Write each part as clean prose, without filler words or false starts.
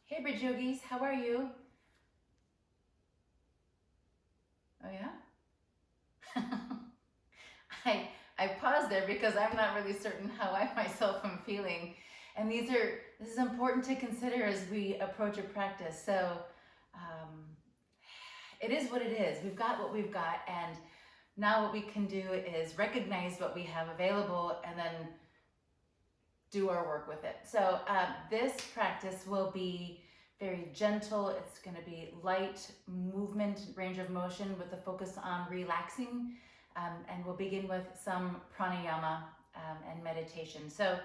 Hey Bridge Yogis, how are you? Oh yeah? I paused there because I'm not really certain how I myself am feeling. And this is important to consider as we approach a practice. So um, it is what it is. We've got what we've got, and now what we can do is recognize what we have available and then do our work with it. So this practice will be very gentle. It's going to be light movement, range of motion with a focus on relaxing. And we'll begin with some pranayama and meditation. So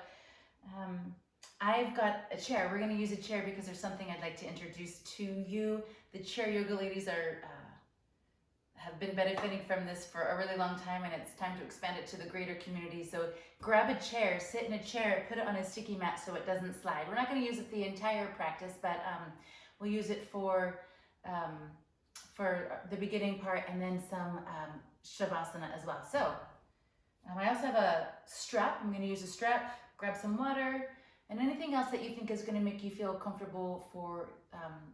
I've got a chair. We're going to use a chair because there's something I'd like to introduce to you. The chair yoga ladies have been benefiting from this for a really long time, and it's time to expand it to the greater community. So grab a chair, sit in a chair, put it on a sticky mat so it doesn't slide. We're not going to use it the entire practice, but we'll use it for the beginning part and then some shavasana as well. So I also have a strap. I'm going to use a strap, grab some water, and anything else that you think is going to make you feel comfortable for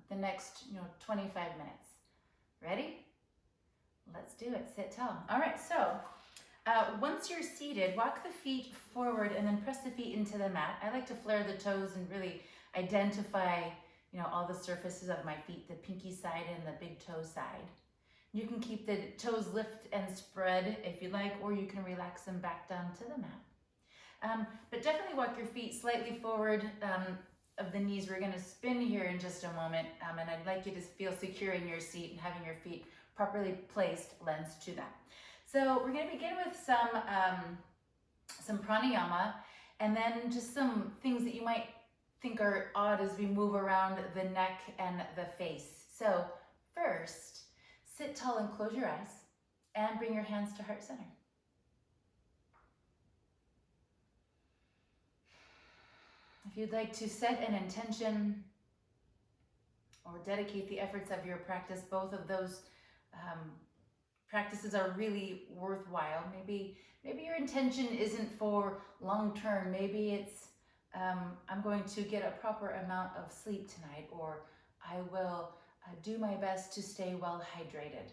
the next 25 minutes. Ready? Let's do it. Sit tall. All right, so once you're seated, walk the feet forward and then press the feet into the mat. I like to flare the toes and really identify, all the surfaces of my feet, the pinky side and the big toe side. You can keep the toes lift and spread if you like, or you can relax them back down to the mat. But definitely walk your feet slightly forward of the knees. We're going to spin here in just a moment, and I'd like you to feel secure in your seat and having your feet properly placed lends to that. So we're going to begin with some pranayama, and then just some things that you might think are odd as we move around the neck and the face. So first, sit tall and close your eyes, and bring your hands to heart center. If you'd like to set an intention or dedicate the efforts of your practice, both of those practices are really worthwhile. Maybe your intention isn't for long term. Maybe it's I'm going to get a proper amount of sleep tonight, or I will do my best to stay well hydrated.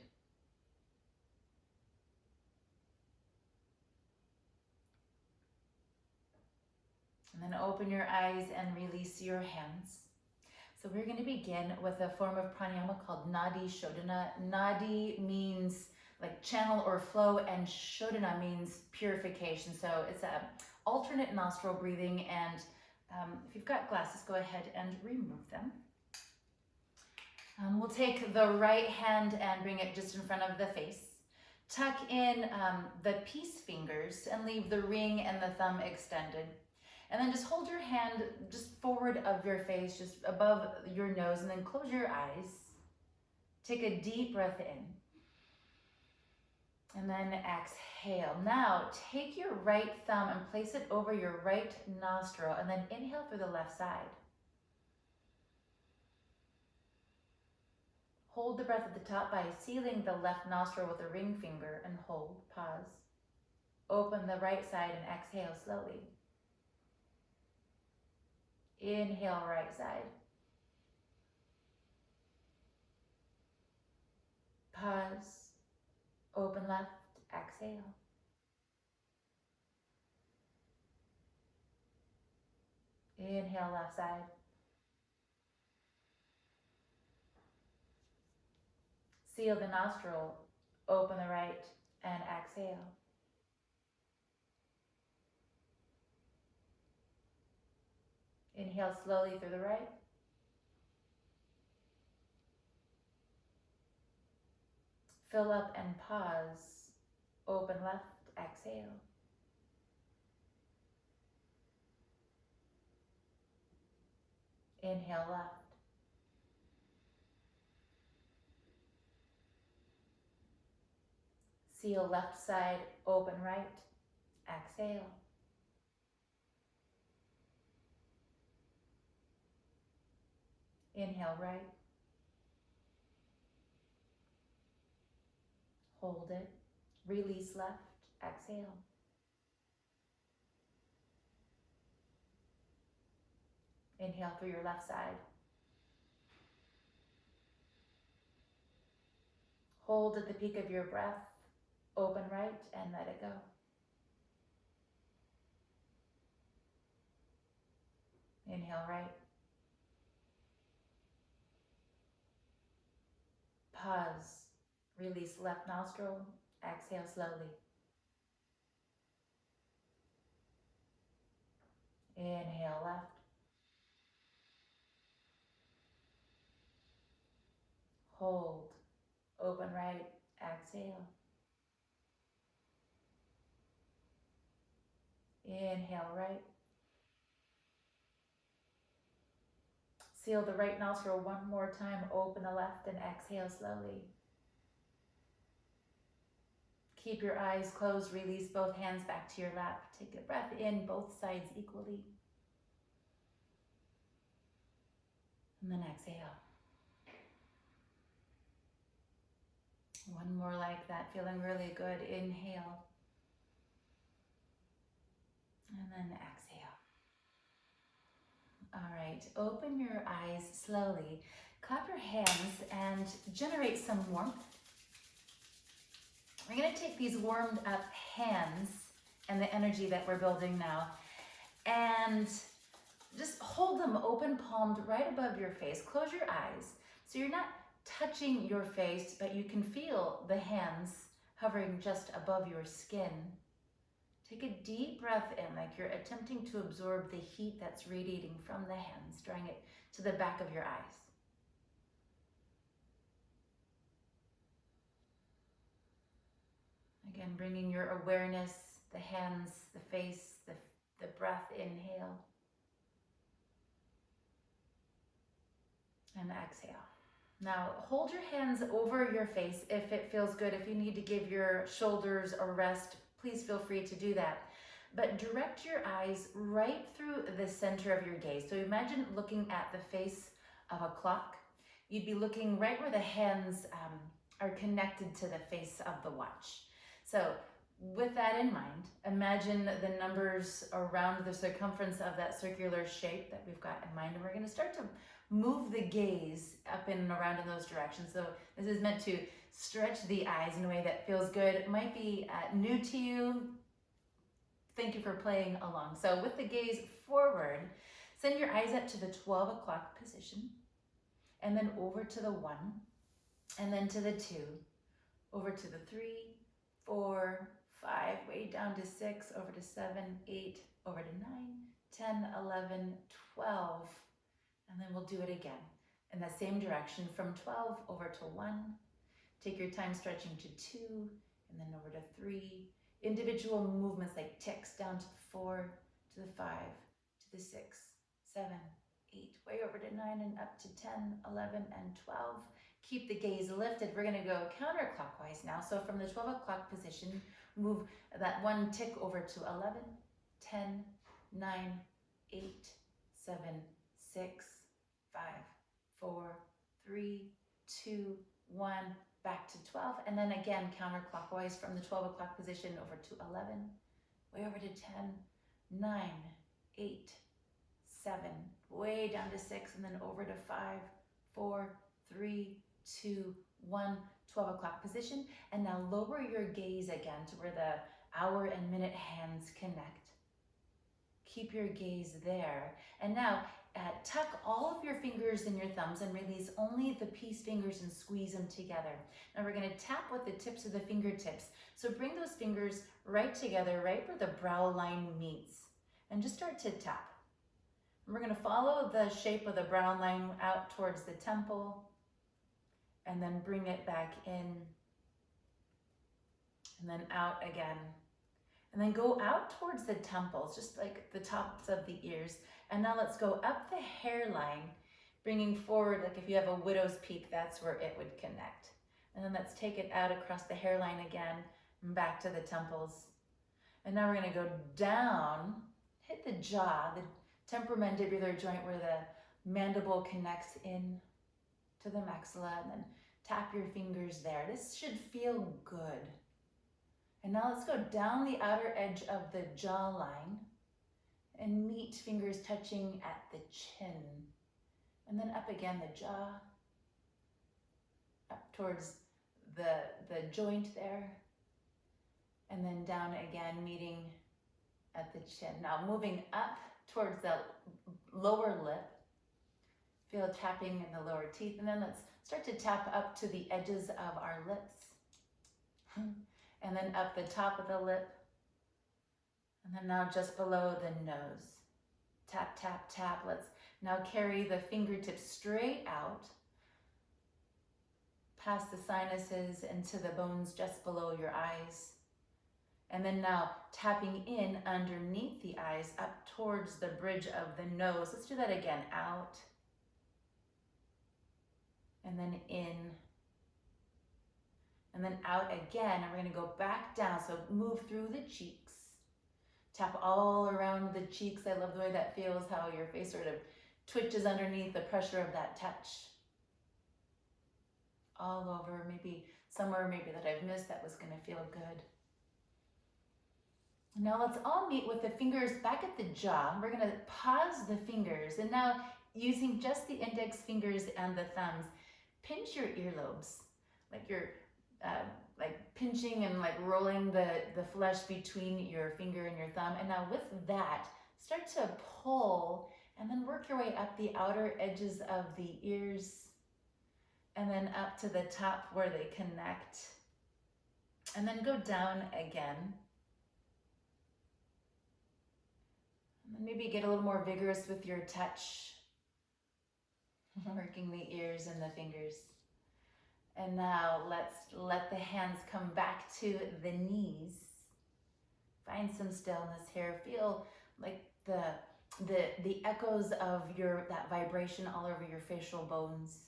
And then open your eyes and release your hands. So we're going to begin with a form of pranayama called nadi shodhana. Nadi means like channel or flow, and shodhana means purification. So it's a alternate nostril breathing, and if you've got glasses, go ahead and remove them. We'll take the right hand and bring it just in front of the face. Tuck in the peace fingers and leave the ring and the thumb extended. And then just hold your hand just forward of your face, just above your nose, and then close your eyes. Take a deep breath in. And then exhale. Now, take your right thumb and place it over your right nostril, and then inhale through the left side. Hold the breath at the top by sealing the left nostril with a ring finger, and hold, pause. Open the right side and exhale slowly. Inhale, right side. Pause. Open left, exhale. Inhale, left side. Seal the nostril, open the right, and exhale. Inhale slowly through the right. Fill up and pause. Open left, exhale. Inhale left. Seal left side, open right, exhale. Inhale right. Hold it. Release left, exhale. Inhale through your left side. Hold at the peak of your breath, open right, and let it go. Inhale right. Pause. Release left nostril. Exhale slowly. Inhale left. Hold. Open right. Exhale. Inhale right. Seal the right nostril one more time. Open the left and exhale slowly. Keep your eyes closed. Release both hands back to your lap. Take a breath in both sides equally. And then exhale. One more like that, feeling really good. Inhale. And then exhale. All right, open your eyes slowly. Clap your hands and generate some warmth. We're gonna take these warmed up hands and the energy that we're building now and just hold them open palmed right above your face. Close your eyes. So you're not touching your face, but you can feel the hands hovering just above your skin. Take a deep breath in, like you're attempting to absorb the heat that's radiating from the hands, drawing it to the back of your eyes. Again, bringing your awareness, the hands, the face, the breath, inhale. And exhale. Now, hold your hands over your face if it feels good. If you need to give your shoulders a rest, please feel free to do that. But direct your eyes right through the center of your gaze. So imagine looking at the face of a clock. You'd be looking right where the hands are connected to the face of the watch. So with that in mind, imagine the numbers around the circumference of that circular shape that we've got in mind. And we're going to start to move the gaze up and around in those directions. So this is meant to stretch the eyes in a way that feels good. It might be new to you. Thank you for playing along. So with the gaze forward, send your eyes up to the 12 o'clock position, and then over to the 1, and then to the 2, over to the 3, 4, 5, way down to 6, over to 7, 8, over to 9, 10, 11, 12. And then we'll do it again in the same direction from 12 over to 1. Take your time stretching to 2, and then over to 3. Individual movements like ticks down to the 4, to the 5, to the 6, 7, 8, way over to 9 and up to 10, 11, and 12. Keep the gaze lifted. We're going to go counterclockwise now. So from the 12 o'clock position, move that one tick over to 11, 10, 9, 8, 7, 6, 5, 4, 3, 2, 1, back to 12. And then again, counterclockwise from the 12 o'clock position over to 11, way over to 10, 9, 8, 7, way down to 6, and then over to 5, 4, 3, 2, 1, 12 o'clock position. And now lower your gaze again to where the hour and minute hands connect. Keep your gaze there. And now tuck all of your fingers and your thumbs and release only the peace fingers and squeeze them together. Now we're going to tap with the tips of the fingertips. So bring those fingers right together, right where the brow line meets, and just start to tap. And we're going to follow the shape of the brow line out towards the temple, and then bring it back in, and then out again. And then go out towards the temples, just like the tops of the ears. And now let's go up the hairline, bringing forward, like if you have a widow's peak, that's where it would connect. And then let's take it out across the hairline again, and back to the temples. And now we're gonna go down, hit the jaw, the temporomandibular joint where the mandible connects in to the maxilla, and then tap your fingers there. This should feel good. And now let's go down the outer edge of the jawline and meet fingers touching at the chin. And then up again the jaw, up towards the joint there. And then down again, meeting at the chin. Now moving up towards the lower lip. Feel tapping in the lower teeth. And then let's start to tap up to the edges of our lips. And then up the top of the lip. And then now just below the nose. Tap, tap, tap. Let's now carry the fingertips straight out. Past the sinuses into the bones just below your eyes. And then now tapping in underneath the eyes up towards the bridge of the nose. Let's do that again. Out. And then in. And then out again. And we're going to go back down. So move through the cheeks. Tap all around the cheeks. I love the way that feels, how your face sort of twitches underneath the pressure of that touch. All over, maybe somewhere that I've missed that was going to feel good. Now let's all meet with the fingers back at the jaw. We're going to pause the fingers, and now using just the index fingers and the thumbs, pinch your earlobes, like you're like pinching and like rolling the flesh between your finger and your thumb. And now with that, start to pull and then work your way up the outer edges of the ears and then up to the top where they connect. And then go down again. And then maybe get a little more vigorous with your touch, working the ears and the fingers. And now let's let the hands come back to the knees. Find some stillness here. Feel like the echoes of that vibration all over your facial bones.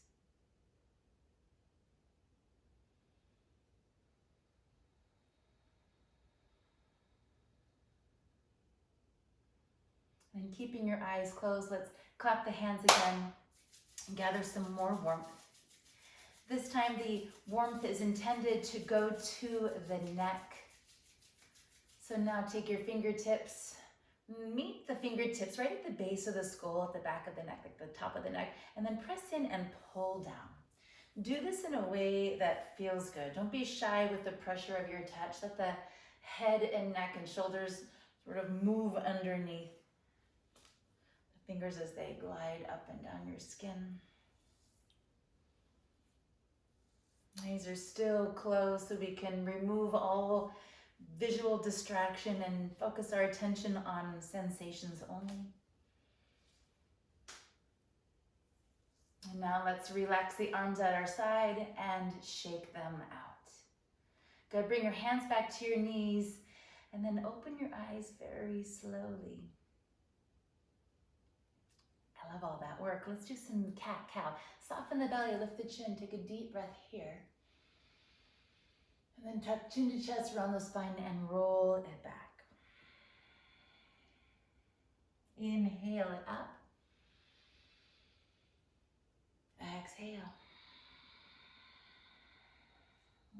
And keeping your eyes closed, let's clap the hands again and gather some more warmth. This time the warmth is intended to go to the neck. So now take your fingertips, meet the fingertips right at the base of the skull, at the back of the neck, like the top of the neck, and then press in and pull down. Do this in a way that feels good. Don't be shy with the pressure of your touch. Let the head and neck and shoulders sort of move underneath the fingers as they glide up and down your skin. Eyes are still closed so we can remove all visual distraction and focus our attention on sensations only. And now let's relax the arms at our side and shake them out. Good, bring your hands back to your knees and then open your eyes very slowly. I love all that work. Let's do some cat-cow. Soften the belly, lift the chin, take a deep breath here. And then tuck chin to chest around the spine and roll it back. Inhale it up. Exhale.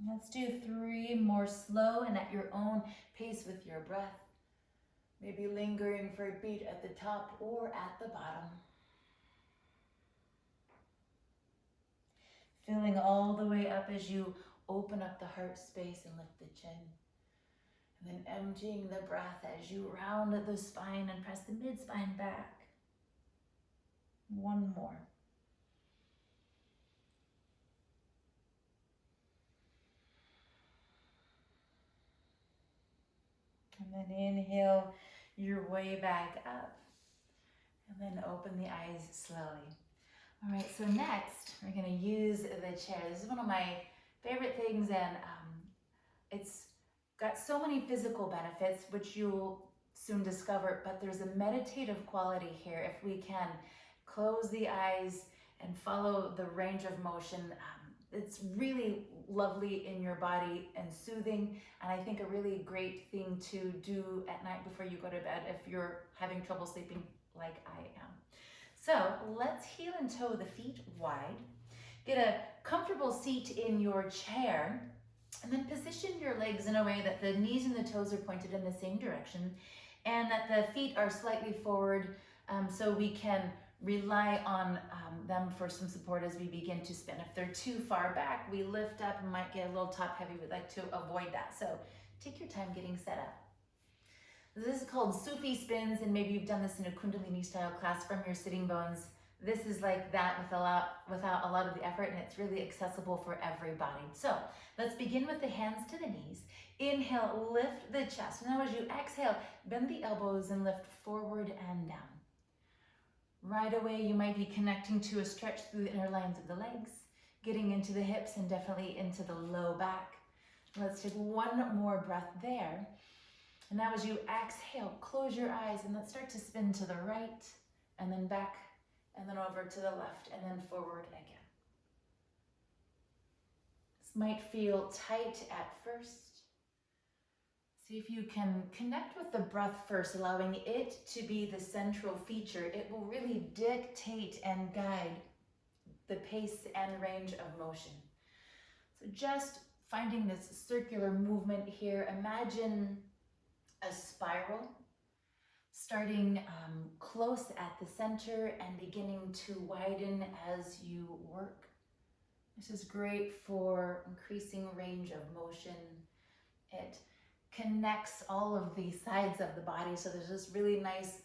Let's do 3 more slow and at your own pace with your breath. Maybe lingering for a beat at the top or at the bottom. Filling all the way up as you open up the heart space and lift the chin. And then emptying the breath as you round the spine and press the mid-spine back. 1 more. And then inhale your way back up. And then open the eyes slowly. All right, so next we're going to use the chair. This is one of my favorite things, and it's got so many physical benefits, which you'll soon discover, but there's a meditative quality here. If we can close the eyes and follow the range of motion, it's really lovely in your body and soothing, and I think a really great thing to do at night before you go to bed if you're having trouble sleeping like I am. So let's heel and toe the feet wide. Get a comfortable seat in your chair, and then position your legs in a way that the knees and the toes are pointed in the same direction and that the feet are slightly forward so we can rely on them for some support as we begin to spin. If they're too far back, we lift up and might get a little top heavy. We'd like to avoid that. So take your time getting set up. This is called Sufi spins, and maybe you've done this in a Kundalini style class from your sitting bones. This is like that without a lot of the effort, and it's really accessible for everybody. So let's begin with the hands to the knees. Inhale, lift the chest. Now as you exhale, bend the elbows and lift forward and down. Right away, you might be connecting to a stretch through the inner lines of the legs, getting into the hips and definitely into the low back. Let's take one more breath there. And now as you exhale, close your eyes and let's start to spin to the right and then back and then over to the left and then forward again. This might feel tight at first. See if you can connect with the breath first, allowing it to be the central feature. It will really dictate and guide the pace and range of motion. So just finding this circular movement here. Imagine a spiral starting close at the center and beginning to widen as you work. This is great for increasing range of motion. It connects all of the sides of the body, so there's this really nice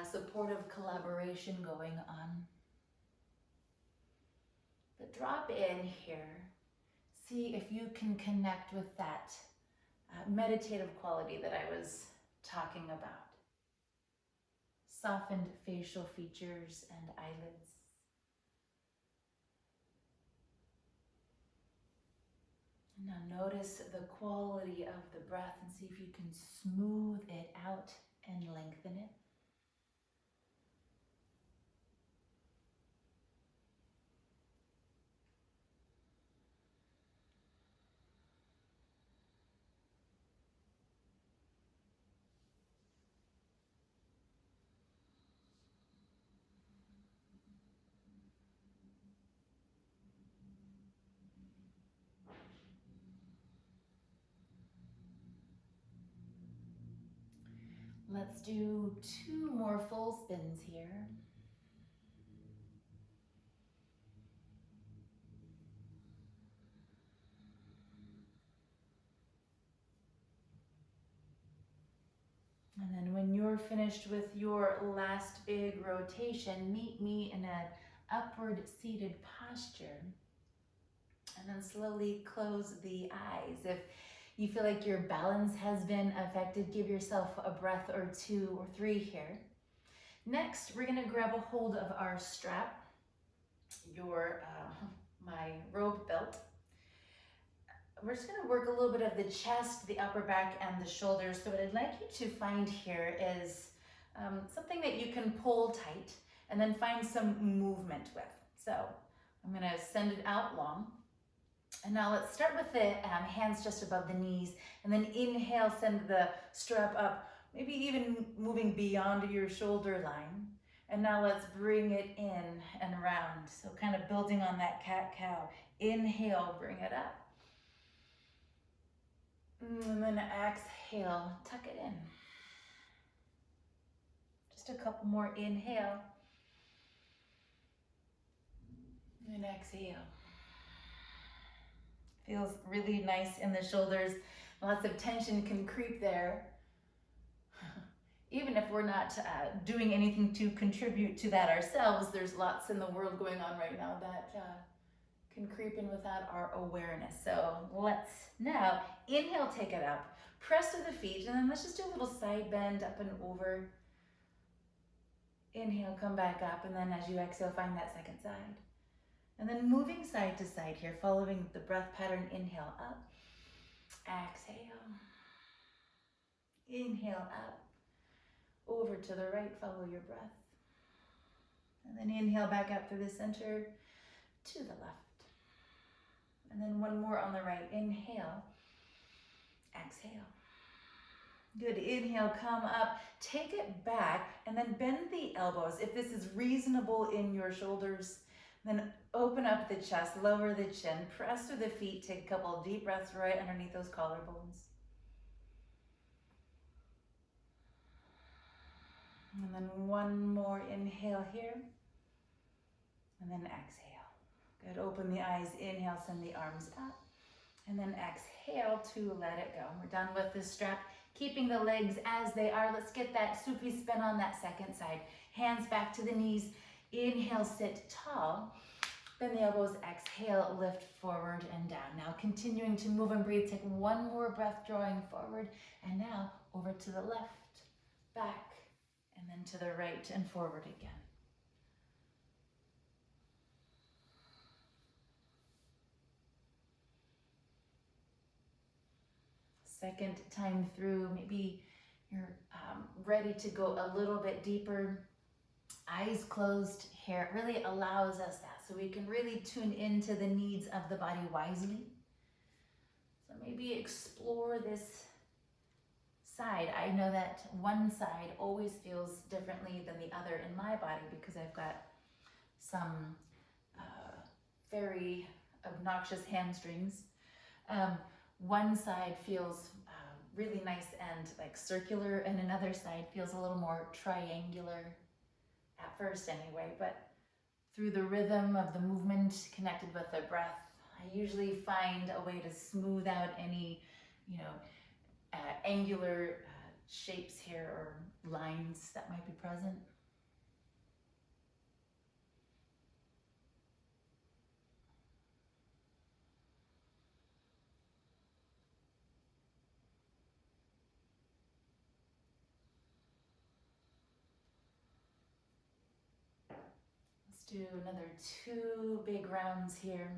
supportive collaboration going on. But drop in here. See if you can connect with that meditative quality that I was talking about. Softened facial features and eyelids. Now notice the quality of the breath and see if you can smooth it out and lengthen it. Let's do 2 more full spins here. And then when you're finished with your last big rotation, meet me in an upward seated posture. And then slowly close the eyes. If you feel like your balance has been affected, give yourself a breath or 2 or 3 here. Next, we're gonna grab a hold of our strap, my robe belt. We're just gonna work a little bit of the chest, the upper back, and the shoulders. So what I'd like you to find here is something that you can pull tight and then find some movement with. So I'm gonna send it out long. And now let's start with the hands just above the knees, and then inhale, send the strap up, maybe even moving beyond your shoulder line. And now let's bring it in and around. So kind of building on that cat-cow. Inhale, bring it up. And then exhale, tuck it in. Just a couple more, inhale. And exhale. Feels really nice in the shoulders. Lots of tension can creep there. Even if we're not doing anything to contribute to that ourselves, there's lots in the world going on right now that can creep in without our awareness. So let's now inhale, take it up, press to the feet, and then let's just do a little side bend up and over. Inhale, come back up, and then as you exhale, find that second side. And then moving side to side here, following the breath pattern. Inhale up, exhale, inhale up, over to the right, follow your breath. And then inhale back up through the center to the left. And then one more on the right. Inhale, exhale. Good, inhale, come up, take it back, and then bend the elbows. If this is reasonable in your shoulders, then open up the chest, lower the chin, press through the feet, take a couple of deep breaths right underneath those collarbones. And then one more inhale here. And then exhale. Good, open the eyes, inhale, send the arms up. And then exhale to let it go. We're done with this strap. Keeping the legs as they are. Let's get that Sufi spin on that second side. Hands back to the knees. Inhale, sit tall. Bend the elbows, exhale, lift forward and down. Now continuing to move and breathe. Take one more breath, drawing forward. And now over to the left, back, and then to the right and forward again. Second time through, maybe you're ready to go a little bit deeper. Eyes closed here, it really allows us that, so we can really tune into the needs of the body wisely. So maybe explore this side. I know that one side always feels differently than the other in my body because I've got some very obnoxious hamstrings. One side feels really nice and like circular, and another side feels a little more triangular at first anyway, but through the rhythm of the movement connected with the breath, I usually find a way to smooth out any, angular shapes here or lines that might be present. Let's do another 2 big rounds here.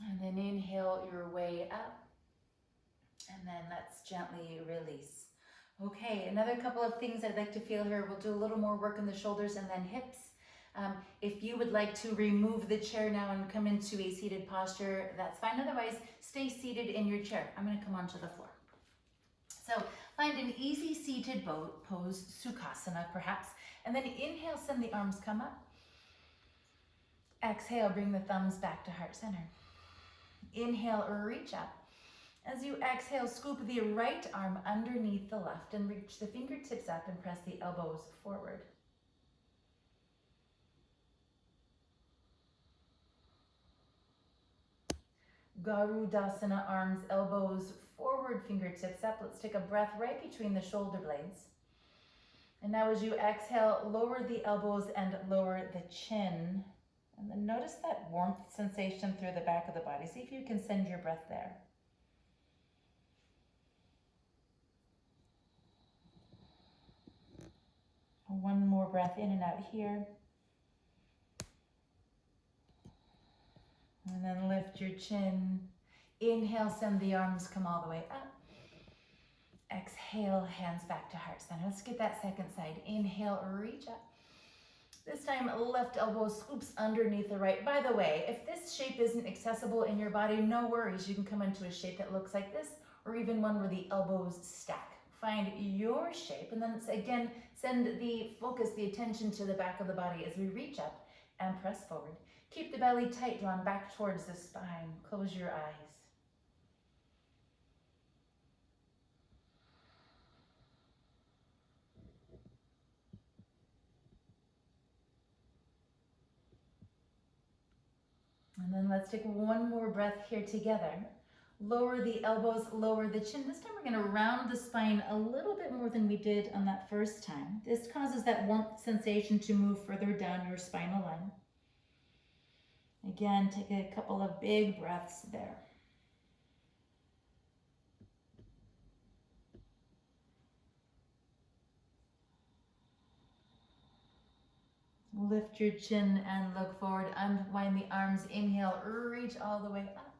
And then inhale your way up, and then let's gently release. Okay, another couple of things I'd like to feel here. We'll do a little more work in the shoulders and then hips. If you would like to remove the chair now and come into a seated posture, that's fine. Otherwise, stay seated in your chair. I'm going to come onto the floor. So find an easy seated pose, Sukhasana perhaps, and then inhale, send the arms come up. Exhale, bring the thumbs back to heart center. Inhale, reach up. As you exhale, scoop the right arm underneath the left and reach the fingertips up and press the elbows forward. Garudasana, arms, elbows forward, fingertips up. Let's take a breath right between the shoulder blades. And now as you exhale, lower the elbows and lower the chin. And then notice that warmth sensation through the back of the body. See if you can send your breath there. One more breath in and out here. And then lift your chin. Inhale, send the arms, come all the way up. Exhale, hands back to heart center. Let's get that second side. Inhale, reach up. This time, left elbow scoops underneath the right. By the way, if this shape isn't accessible in your body, no worries. You can come into a shape that looks like this, or even one where the elbows stack. Find your shape, and then again, send the focus, the attention to the back of the body as we reach up and press forward. Keep the belly tight, drawn back towards the spine. Close your eyes. And then let's take one more breath here together. Lower the elbows, lower the chin. This time we're going to round the spine a little bit more than we did on that first time. This causes that warmth sensation to move further down your spinal line. Again, take a couple of big breaths there. Lift your chin and look forward. Unwind the arms. Inhale, reach all the way up.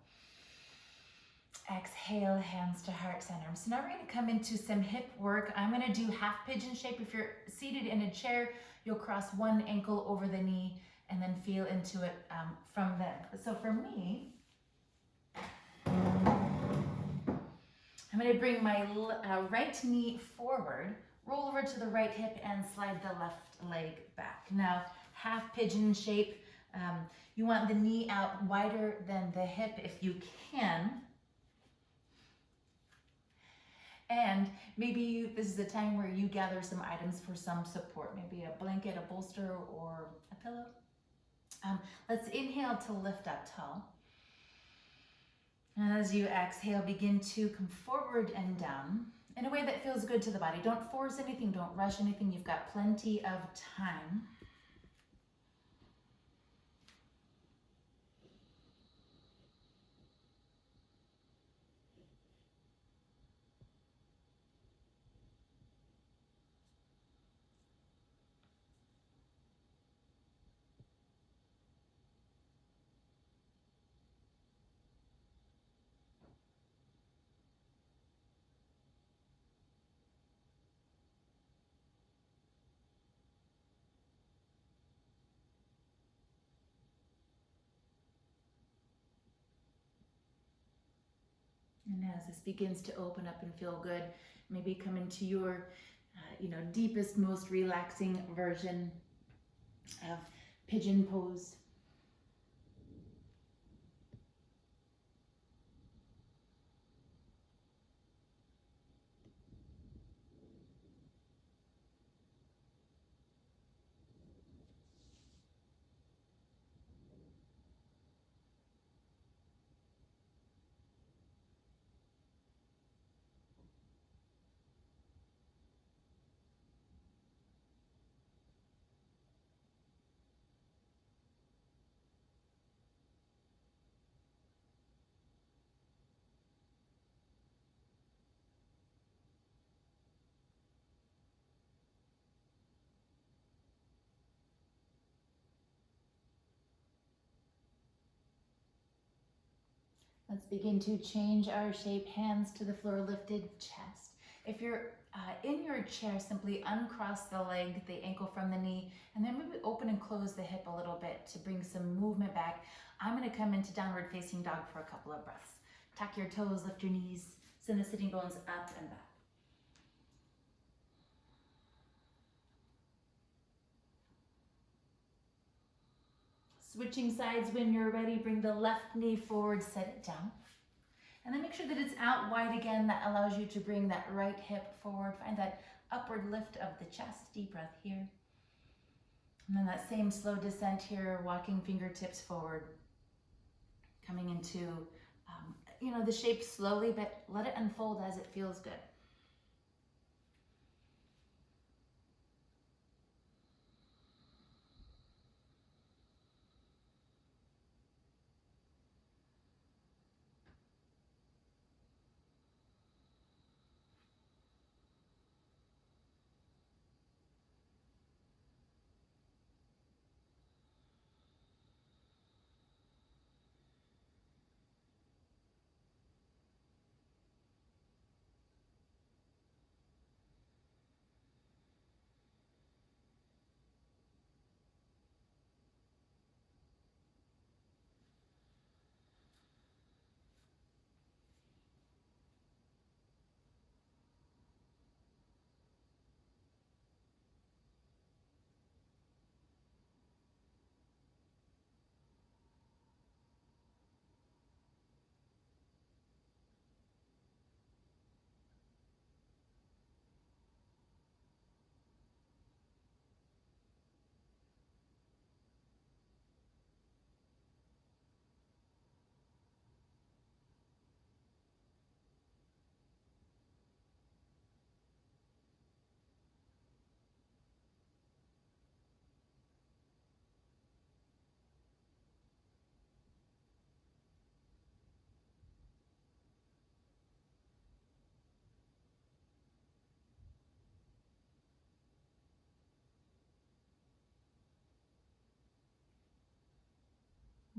Exhale, hands to heart center. So now we're going to come into some hip work. I'm going to do half pigeon shape. If you're seated in a chair, you'll cross one ankle over the knee and then feel into it from there. So for me, I'm going to bring my right knee forward, roll over to the right hip and slide the left leg back. Now, half pigeon shape. You want the knee out wider than the hip if you can. And maybe this is a time where you gather some items for some support, maybe a blanket, a bolster, or a pillow. Let's inhale to lift up tall. And as you exhale, begin to come forward and down in a way that feels good to the body. Don't force anything, don't rush anything. You've got plenty of time. And as this begins to open up and feel good, maybe come into your, deepest, most relaxing version of pigeon pose. Let's begin to change our shape, hands to the floor, lifted chest. If you're in your chair, simply uncross the leg, the ankle from the knee, and then maybe open and close the hip a little bit to bring some movement back. I'm gonna come into downward facing dog for a couple of breaths. Tuck your toes, lift your knees, send the sitting bones up and back. Switching sides when you're ready, bring the left knee forward, set it down. And then make sure that it's out wide again. That allows you to bring that right hip forward. Find that upward lift of the chest. Deep breath here. And then that same slow descent here, walking fingertips forward. Coming into, the shape slowly, but let it unfold as it feels good.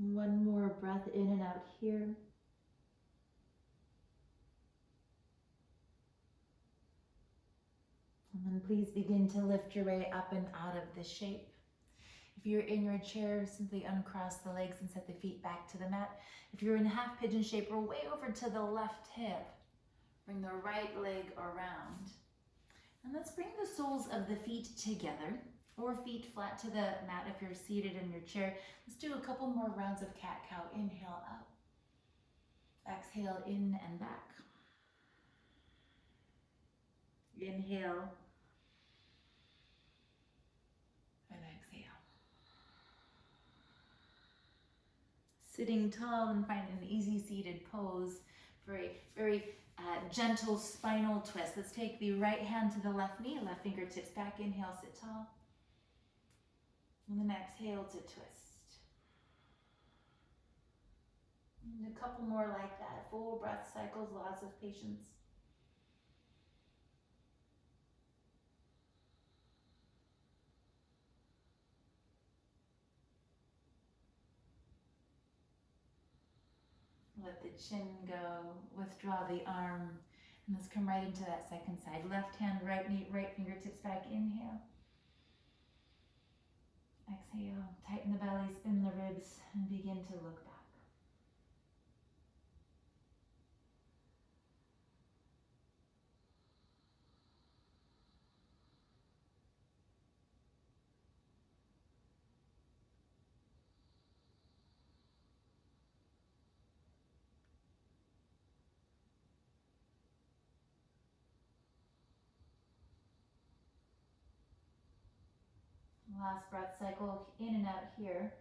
One more breath in and out here. And then please begin to lift your way up and out of the shape. If you're in your chair, simply uncross the legs and set the feet back to the mat. If you're in half pigeon shape, roll way over to the left hip. Bring the right leg around. And let's bring the soles of the feet together. 4 feet flat to the mat if you're seated in your chair. Let's do a couple more rounds of cat-cow. Inhale up. Exhale in and back. Inhale. And exhale. Sitting tall and find an easy seated pose for a very gentle spinal twist. Let's take the right hand to the left knee, left fingertips back. Inhale, sit tall. And then exhale to twist. And a couple more like that. Full breath cycles, lots of patience. Let the chin go, withdraw the arm, and let's come right into that second side. Left hand, right knee, right fingertips back. Inhale. Exhale, tighten the belly, spin the ribs, and begin to look back. Last breath cycle, in and out here.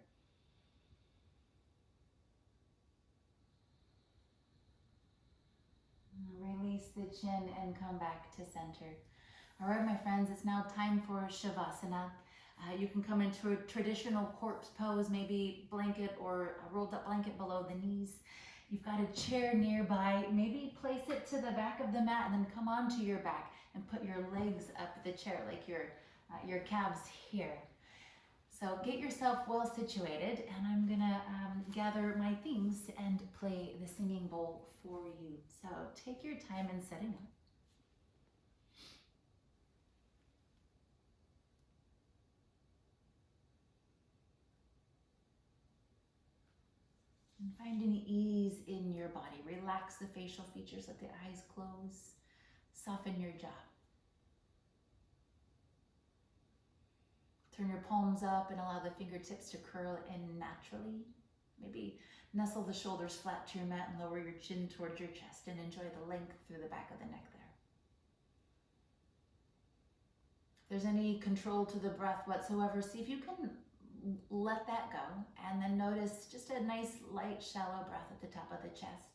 Release the chin and come back to center. All right, my friends, it's now time for Shavasana. You can come into a traditional corpse pose, maybe blanket or a rolled up blanket below the knees. You've got a chair nearby. Maybe place it to the back of the mat and then come onto your back and put your legs up the chair like your calves here. So get yourself well situated, and I'm gonna gather my things and play the singing bowl for you. So take your time in setting up. And find an ease in your body. Relax the facial features, let the eyes close. Soften your jaw. Turn your palms up and allow the fingertips to curl in naturally. Maybe nestle the shoulders flat to your mat and lower your chin towards your chest and enjoy the length through the back of the neck there. If there's any control to the breath whatsoever, see if you can let that go, and then notice just a nice light shallow breath at the top of the chest.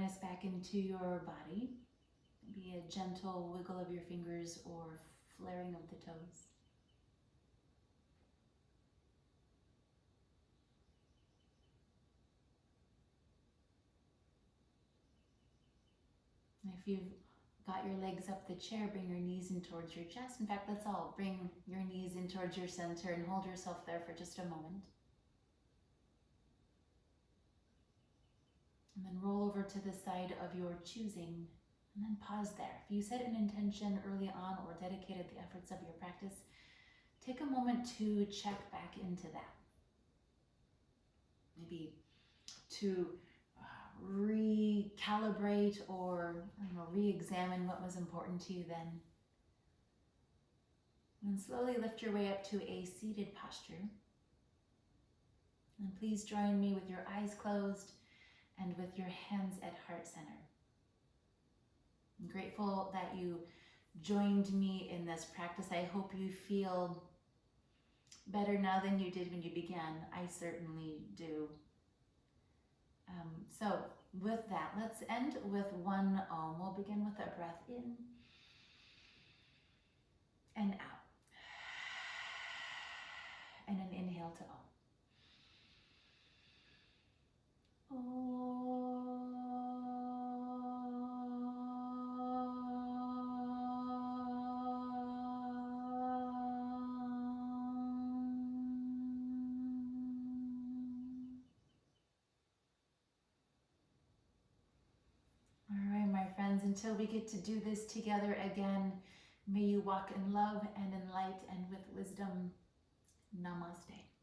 awareness back into your body. Maybe a gentle wiggle of your fingers or flaring of the toes. And if you've got your legs up the chair, bring your knees in towards your chest. In fact, let's all bring your knees in towards your center and hold yourself there for just a moment. And then roll over to the side of your choosing, and then pause there. If you set an intention early on or dedicated the efforts of your practice, take a moment to check back into that. Maybe to recalibrate or re-examine what was important to you then. And slowly lift your way up to a seated posture. And please join me with your eyes closed and with your hands at heart center. I'm grateful that you joined me in this practice. I hope you feel better now than you did when you began. I certainly do. So with that, let's end with one Om. We'll begin with a breath in and out. And an inhale to Om. Until we get to do this together again, may you walk in love and in light and with wisdom. Namaste.